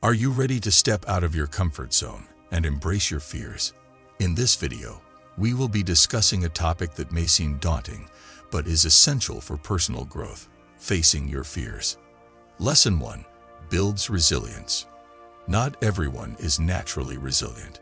Are you ready to step out of your comfort zone and embrace your fears? In this video, we will be discussing a topic that may seem daunting, but is essential for personal growth: facing your fears. Lesson 1: builds resilience. Not everyone is naturally resilient.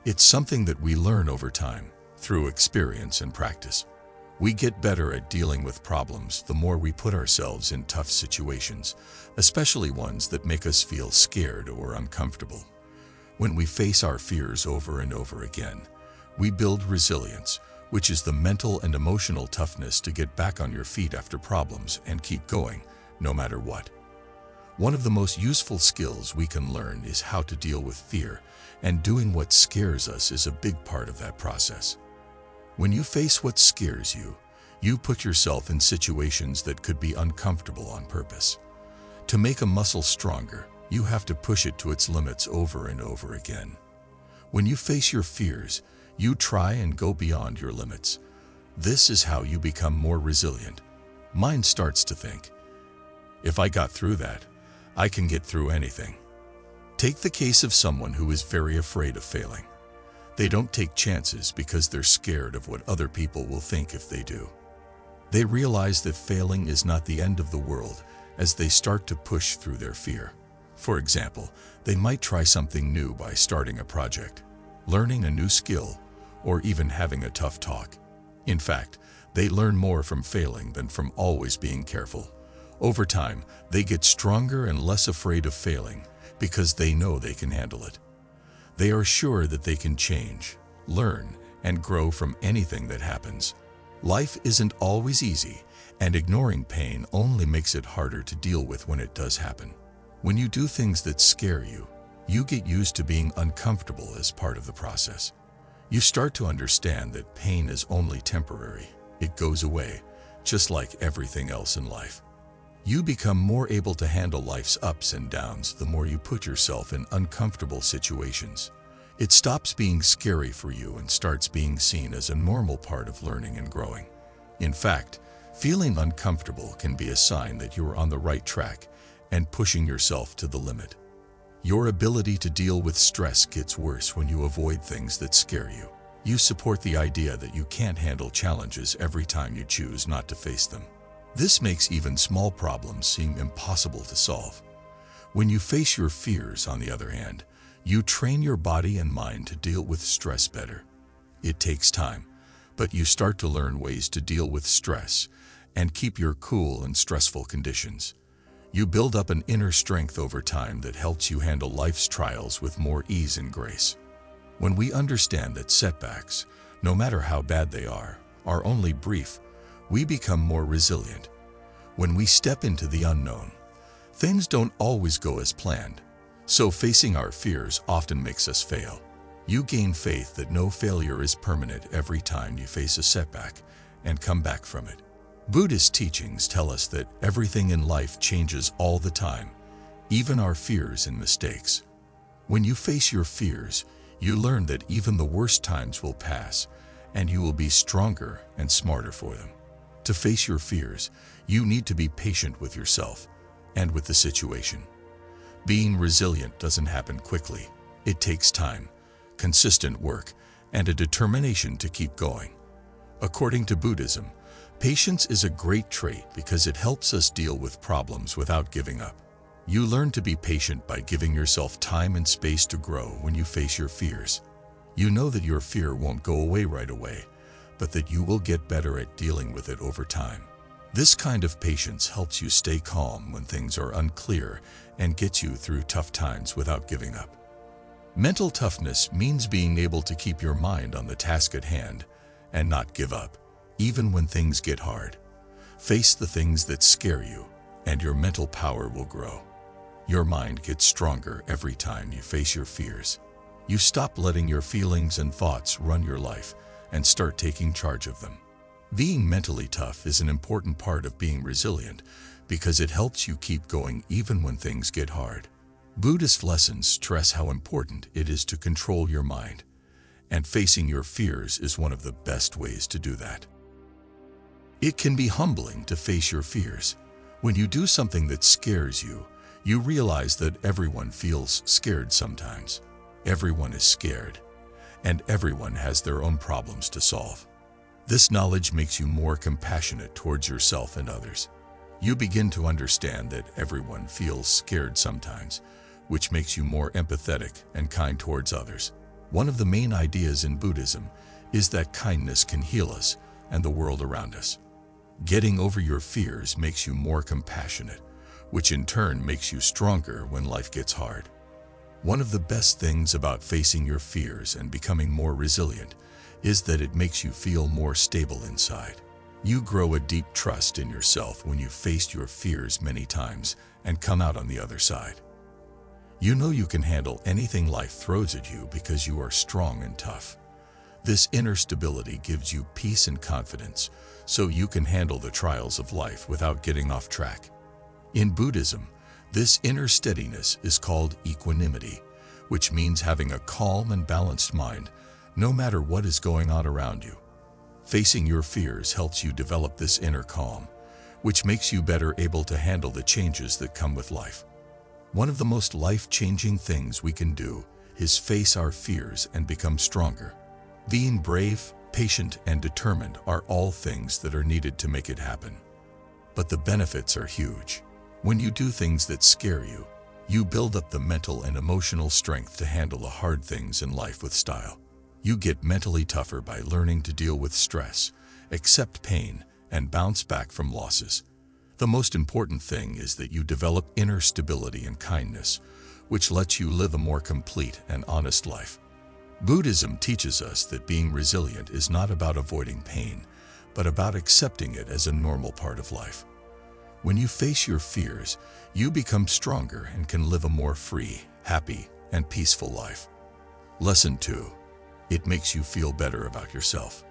It's something that we learn over time, through experience and practice. We get better at dealing with problems the more we put ourselves in tough situations, especially ones that make us feel scared or uncomfortable. When we face our fears over and over again, we build resilience, which is the mental and emotional toughness to get back on your feet after problems and keep going, no matter what. One of the most useful skills we can learn is how to deal with fear, and doing what scares us is a big part of that process. When you face what scares you, you put yourself in situations that could be uncomfortable on purpose. To make a muscle stronger, you have to push it to its limits over and over again. When you face your fears, you try and go beyond your limits. This is how you become more resilient. Mind starts to think, if I got through that, I can get through anything. Take the case of someone who is very afraid of failing. They don't take chances because they're scared of what other people will think if they do. They realize that failing is not the end of the world as they start to push through their fear. For example, they might try something new by starting a project, learning a new skill, or even having a tough talk. In fact, they learn more from failing than from always being careful. Over time, they get stronger and less afraid of failing because they know they can handle it. They are sure that they can change, learn, and grow from anything that happens. Life isn't always easy, and ignoring pain only makes it harder to deal with when it does happen. When you do things that scare you, you get used to being uncomfortable as part of the process. You start to understand that pain is only temporary. It goes away, just like everything else in life. You become more able to handle life's ups and downs the more you put yourself in uncomfortable situations. It stops being scary for you and starts being seen as a normal part of learning and growing. In fact, feeling uncomfortable can be a sign that you are on the right track and pushing yourself to the limit. Your ability to deal with stress gets worse when you avoid things that scare you. You support the idea that you can't handle challenges every time you choose not to face them. This makes even small problems seem impossible to solve. When you face your fears, on the other hand, you train your body and mind to deal with stress better. It takes time, but you start to learn ways to deal with stress and keep your cool in stressful conditions. You build up an inner strength over time that helps you handle life's trials with more ease and grace. When we understand that setbacks, no matter how bad they are only brief, we become more resilient. When we step into the unknown, things don't always go as planned, so facing our fears often makes us fail. You gain faith that no failure is permanent every time you face a setback and come back from it. Buddhist teachings tell us that everything in life changes all the time, even our fears and mistakes. When you face your fears, you learn that even the worst times will pass, and you will be stronger and smarter for them. To face your fears, you need to be patient with yourself and with the situation. Being resilient doesn't happen quickly. It takes time, consistent work, and a determination to keep going. According to Buddhism, patience is a great trait because it helps us deal with problems without giving up. You learn to be patient by giving yourself time and space to grow when you face your fears. You know that your fear won't go away right away, but that you will get better at dealing with it over time. This kind of patience helps you stay calm when things are unclear and gets you through tough times without giving up. Mental toughness means being able to keep your mind on the task at hand and not give up, even when things get hard. Face the things that scare you, and your mental power will grow. Your mind gets stronger every time you face your fears. You stop letting your feelings and thoughts run your life and start taking charge of them. Being mentally tough is an important part of being resilient because it helps you keep going even when things get hard. Buddhist lessons stress how important it is to control your mind, and facing your fears is one of the best ways to do that. It can be humbling to face your fears. When you do something that scares you, You realize that everyone feels scared sometimes. Everyone is scared, and everyone has their own problems to solve. This knowledge makes you more compassionate towards yourself and others. You begin to understand that everyone feels scared sometimes, which makes you more empathetic and kind towards others. One of the main ideas in Buddhism is that kindness can heal us and the world around us. Getting over your fears makes you more compassionate, which in turn makes you stronger when life gets hard. One of the best things about facing your fears and becoming more resilient is that it makes you feel more stable inside. You grow a deep trust in yourself when you've faced your fears many times and come out on the other side. You know you can handle anything life throws at you because you are strong and tough. This inner stability gives you peace and confidence, so you can handle the trials of life without getting off track. In Buddhism, this inner steadiness is called equanimity, which means having a calm and balanced mind no matter what is going on around you. Facing your fears helps you develop this inner calm, which makes you better able to handle the changes that come with life. One of the most life-changing things we can do is face our fears and become stronger. Being brave, patient, and determined are all things that are needed to make it happen. But the benefits are huge. When you do things that scare you, you build up the mental and emotional strength to handle the hard things in life with style. You get mentally tougher by learning to deal with stress, accept pain, and bounce back from losses. The most important thing is that you develop inner stability and kindness, which lets you live a more complete and honest life. Buddhism teaches us that being resilient is not about avoiding pain, but about accepting it as a normal part of life. When you face your fears, you become stronger and can live a more free, happy, and peaceful life. Lesson 2. It makes you feel better about yourself.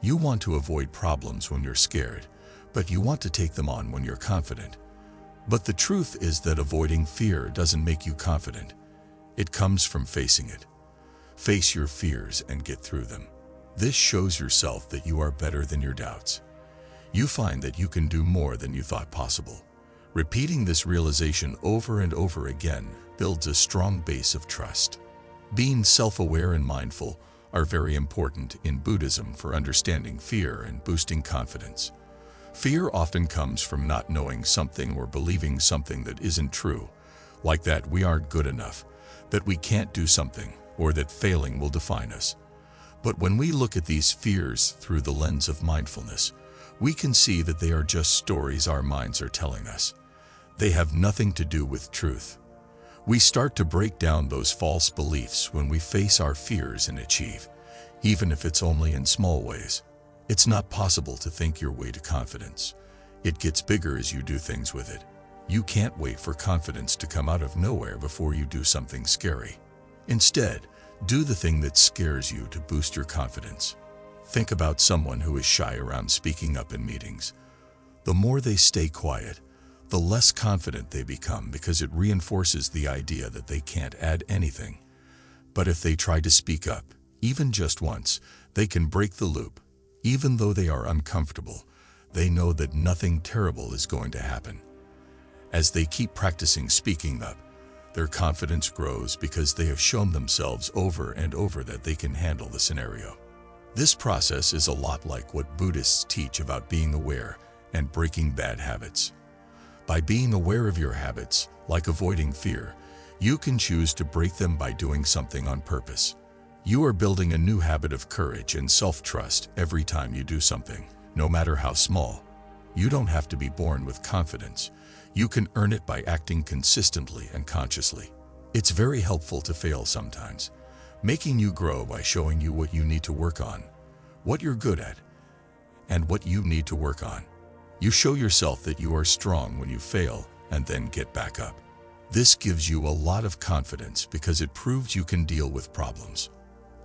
You want to avoid problems when you're scared, but you want to take them on when you're confident. But the truth is that avoiding fear doesn't make you confident. It comes from facing it. Face your fears and get through them. This shows yourself that you are better than your doubts. You find that you can do more than you thought possible. Repeating this realization over and over again builds a strong base of trust. Being self-aware and mindful are very important in Buddhism for understanding fear and boosting confidence. Fear often comes from not knowing something or believing something that isn't true, like that we aren't good enough, that we can't do something, or that failing will define us. But when we look at these fears through the lens of mindfulness, we can see that they are just stories our minds are telling us. They have nothing to do with truth. We start to break down those false beliefs when we face our fears and achieve, even if it's only in small ways. It's not possible to think your way to confidence. It gets bigger as you do things with it. You can't wait for confidence to come out of nowhere before you do something scary. Instead, do the thing that scares you to boost your confidence. Think about someone who is shy around speaking up in meetings. The more they stay quiet, the less confident they become because it reinforces the idea that they can't add anything. But if they try to speak up, even just once, they can break the loop. Even though they are uncomfortable, they know that nothing terrible is going to happen. As they keep practicing speaking up, their confidence grows because they have shown themselves over and over that they can handle the scenario. This process is a lot like what Buddhists teach about being aware and breaking bad habits. By being aware of your habits, like avoiding fear, you can choose to break them by doing something on purpose. You are building a new habit of courage and self-trust every time you do something, no matter how small. You don't have to be born with confidence. You can earn it by acting consistently and consciously. It's very helpful to fail sometimes, making you grow by showing you what you need to work on, what you're good at, and what you need to work on. You show yourself that you are strong when you fail and then get back up. This gives you a lot of confidence because it proves you can deal with problems.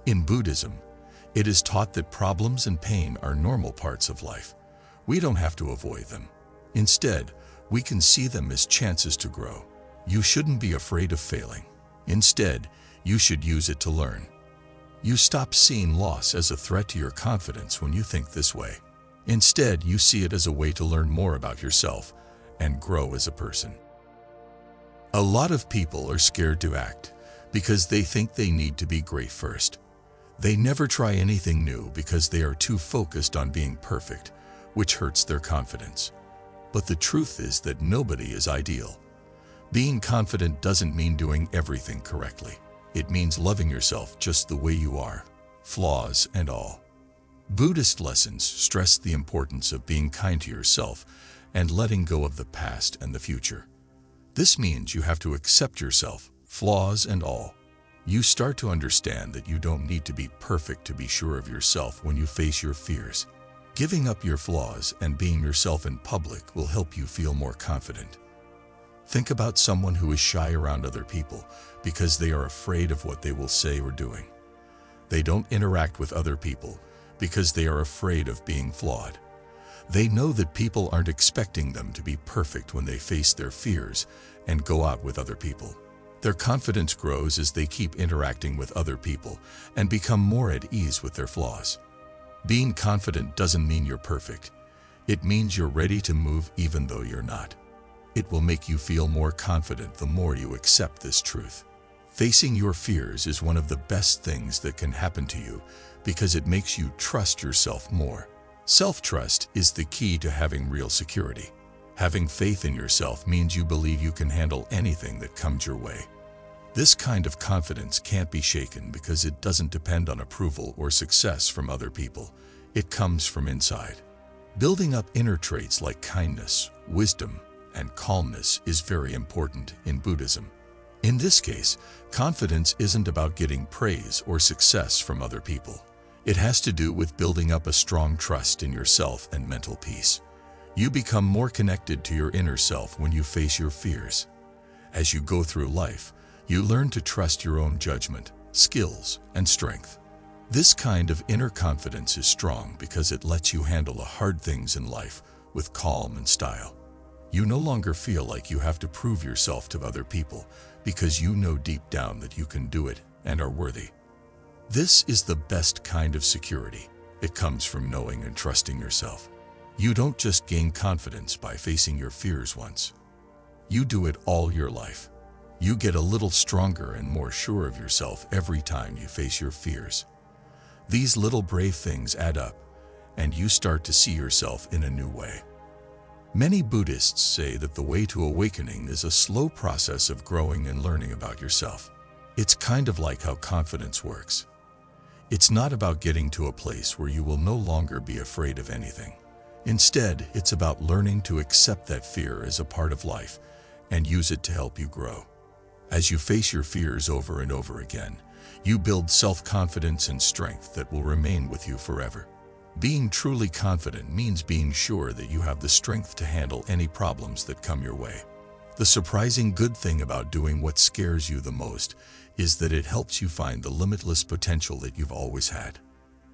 In Buddhism, it is taught that problems and pain are normal parts of life. We don't have to avoid them. Instead, we can see them as chances to grow. You shouldn't be afraid of failing. Instead, you should use it to learn. You stop seeing loss as a threat to your confidence when you think this way. Instead, you see it as a way to learn more about yourself and grow as a person. A lot of people are scared to act because they think they need to be great first. They never try anything new because they are too focused on being perfect, which hurts their confidence. But the truth is that nobody is ideal. Being confident doesn't mean doing everything correctly. It means loving yourself just the way you are, flaws and all. Buddhist lessons stress the importance of being kind to yourself and letting go of the past and the future. This means you have to accept yourself, flaws and all. You start to understand that you don't need to be perfect to be sure of yourself when you face your fears. Giving up your flaws and being yourself in public will help you feel more confident. Think about someone who is shy around other people because they are afraid of what they will say or doing. They don't interact with other people because they are afraid of being flawed. They know that people aren't expecting them to be perfect when they face their fears and go out with other people. Their confidence grows as they keep interacting with other people and become more at ease with their flaws. Being confident doesn't mean you're perfect. It means you're ready to move even though you're not. It will make you feel more confident the more you accept this truth. Facing your fears is one of the best things that can happen to you because it makes you trust yourself more. Self-trust is the key to having real security. Having faith in yourself means you believe you can handle anything that comes your way. This kind of confidence can't be shaken because it doesn't depend on approval or success from other people. It comes from inside. Building up inner traits like kindness, wisdom, and calmness is very important in Buddhism. In this case, confidence isn't about getting praise or success from other people. It has to do with building up a strong trust in yourself and mental peace. You become more connected to your inner self when you face your fears. As you go through life, you learn to trust your own judgment, skills, and strength. This kind of inner confidence is strong because it lets you handle the hard things in life with calm and style. You no longer feel like you have to prove yourself to other people because you know deep down that you can do it and are worthy. This is the best kind of security. It comes from knowing and trusting yourself. You don't just gain confidence by facing your fears once. You do it all your life. You get a little stronger and more sure of yourself every time you face your fears. These little brave things add up, and you start to see yourself in a new way. Many Buddhists say that the way to awakening is a slow process of growing and learning about yourself. It's kind of like how confidence works. It's not about getting to a place where you will no longer be afraid of anything. Instead, it's about learning to accept that fear as a part of life and use it to help you grow. As you face your fears over and over again, you build self-confidence and strength that will remain with you forever. Being truly confident means being sure that you have the strength to handle any problems that come your way. The surprising good thing about doing what scares you the most is that it helps you find the limitless potential that you've always had.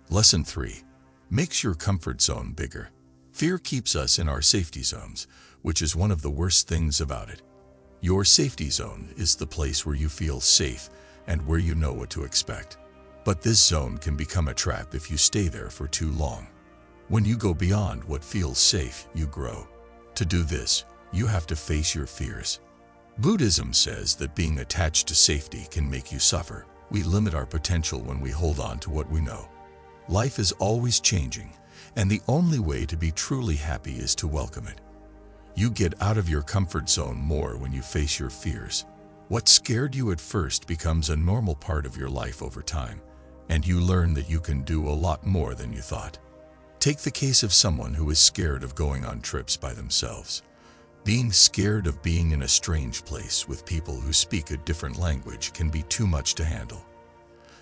Lesson 3. Makes your comfort zone bigger. Fear keeps us in our safety zones, which is one of the worst things about it. Your safety zone is the place where you feel safe and where you know what to expect. But this zone can become a trap if you stay there for too long. When you go beyond what feels safe, you grow. To do this, you have to face your fears. Buddhism says that being attached to safety can make you suffer. We limit our potential when we hold on to what we know. Life is always changing, and the only way to be truly happy is to welcome it. You get out of your comfort zone more when you face your fears. What scared you at first becomes a normal part of your life over time, and you learn that you can do a lot more than you thought. Take the case of someone who is scared of going on trips by themselves. Being scared of being in a strange place with people who speak a different language can be too much to handle.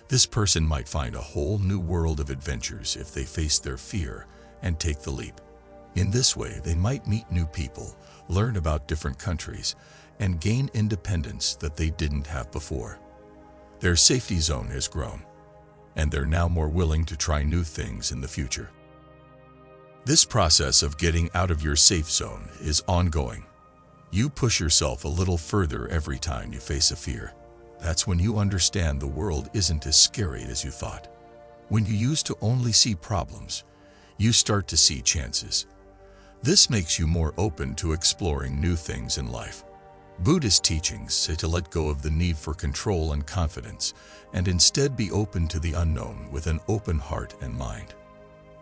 This person might find a whole new world of adventures if they face their fear and take the leap. In this way, they might meet new people, learn about different countries, and gain independence that they didn't have before. Their safety zone has grown, and they're now more willing to try new things in the future. This process of getting out of your safe zone is ongoing. You push yourself a little further every time you face a fear. That's when you understand the world isn't as scary as you thought. When you used to only see problems, you start to see chances. This makes you more open to exploring new things in life. Buddhist teachings say to let go of the need for control and confidence and instead be open to the unknown with an open heart and mind.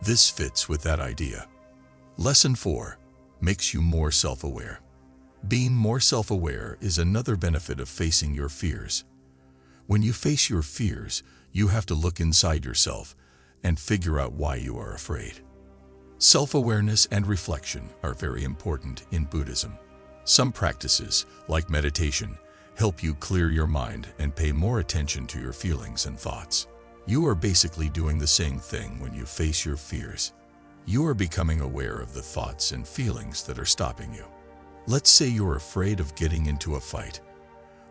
This fits with that idea. Lesson 4 makes you more self-aware. Being more self-aware is another benefit of facing your fears. When you face your fears, you have to look inside yourself and figure out why you are afraid. Self-awareness and reflection are very important in Buddhism. Some practices, like meditation, help you clear your mind and pay more attention to your feelings and thoughts. You are basically doing the same thing when you face your fears. You are becoming aware of the thoughts and feelings that are stopping you. Let's say you're afraid of getting into a fight.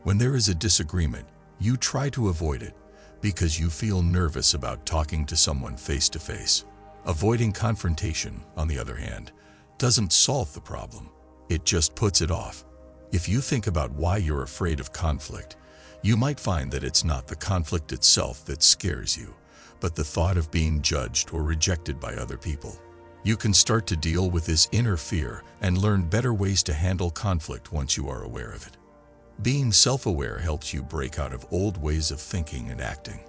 When there is a disagreement, you try to avoid it because you feel nervous about talking to someone face to face. Avoiding confrontation, on the other hand, doesn't solve the problem. It just puts it off. If you think about why you're afraid of conflict, you might find that it's not the conflict itself that scares you, but the thought of being judged or rejected by other people. You can start to deal with this inner fear and learn better ways to handle conflict once you are aware of it. Being self-aware helps you break out of old ways of thinking and acting.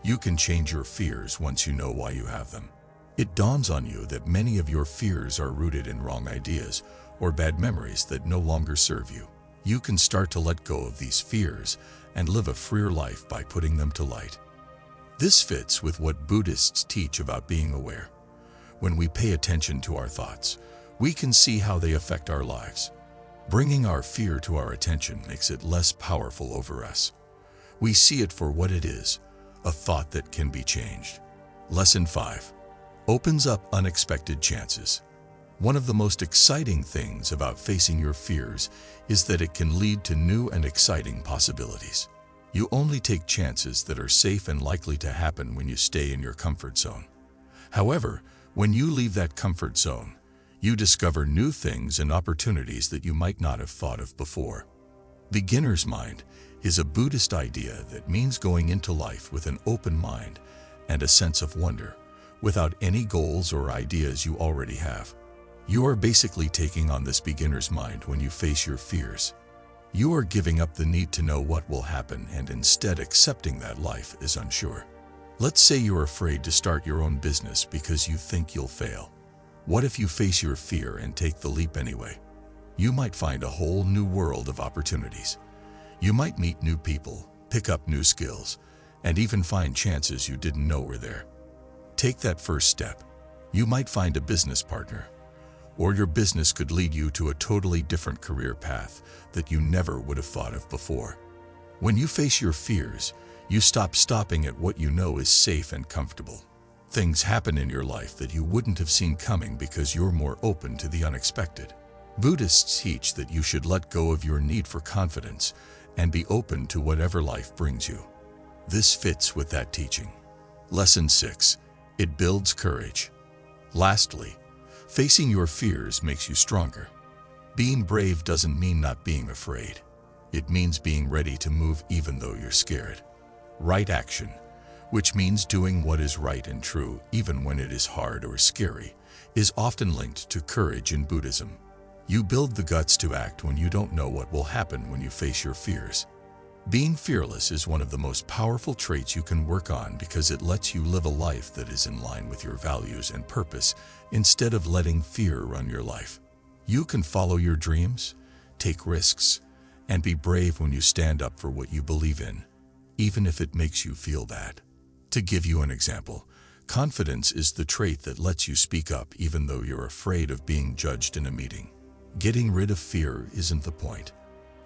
You can change your fears once you know why you have them. It dawns on you that many of your fears are rooted in wrong ideas or bad memories that no longer serve you. You can start to let go of these fears and live a freer life by putting them to light. This fits with what Buddhists teach about being aware. When we pay attention to our thoughts, we can see how they affect our lives. Bringing our fear to our attention makes it less powerful over us. We see it for what it is, a thought that can be changed. Lesson 5 opens up unexpected chances. One of the most exciting things about facing your fears is that it can lead to new and exciting possibilities. You only take chances that are safe and likely to happen when you stay in your comfort zone. However, when you leave that comfort zone, you discover new things and opportunities that you might not have thought of before. Beginner's mind is a Buddhist idea that means going into life with an open mind and a sense of wonder, without any goals or ideas you already have. You are basically taking on this beginner's mind when you face your fears. You are giving up the need to know what will happen and instead accepting that life is unsure. Let's say you're afraid to start your own business because you think you'll fail. What if you face your fear and take the leap anyway? You might find a whole new world of opportunities. You might meet new people, pick up new skills, and even find chances you didn't know were there. Take that first step. You might find a business partner, or your business could lead you to a totally different career path that you never would have thought of before. When you face your fears, you stop stopping at what you know is safe and comfortable. Things happen in your life that you wouldn't have seen coming because you're more open to the unexpected. Buddhists teach that you should let go of your need for confidence and be open to whatever life brings you. This fits with that teaching. Lesson 6. It builds courage. Lastly, facing your fears makes you stronger. Being brave doesn't mean not being afraid. It means being ready to move even though you're scared. Right action, which means doing what is right and true even when it is hard or scary, is often linked to courage in Buddhism. You build the guts to act when you don't know what will happen when you face your fears. Being fearless is one of the most powerful traits you can work on because it lets you live a life that is in line with your values and purpose instead of letting fear run your life. You can follow your dreams, take risks, and be brave when you stand up for what you believe in, even if it makes you feel bad. To give you an example, confidence is the trait that lets you speak up even though you're afraid of being judged in a meeting. Getting rid of fear isn't the point.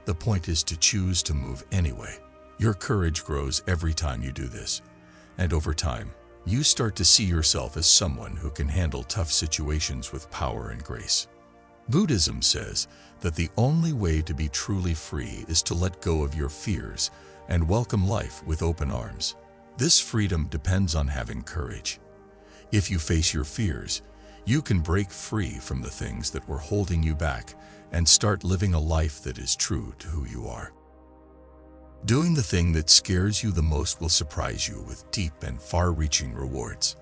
The point is to choose to move anyway. Your courage grows every time you do this, and over time, you start to see yourself as someone who can handle tough situations with power and grace. Buddhism says that the only way to be truly free is to let go of your fears and welcome life with open arms. This freedom depends on having courage. If you face your fears, you can break free from the things that were holding you back and start living a life that is true to who you are. Doing the thing that scares you the most will surprise you with deep and far-reaching rewards.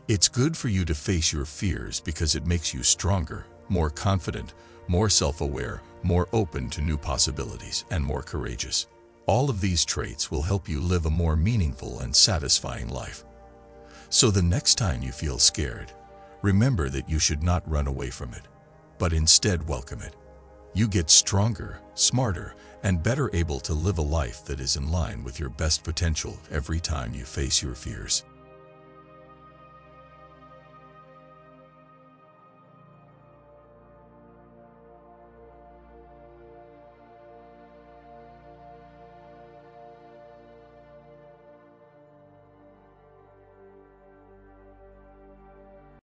It's good for you to face your fears because it makes you stronger, more confident, more self-aware, more open to new possibilities, and more courageous. All of these traits will help you live a more meaningful and satisfying life. So the next time you feel scared, remember that you should not run away from it, but instead welcome it. You get stronger, smarter, and better able to live a life that is in line with your best potential every time you face your fears.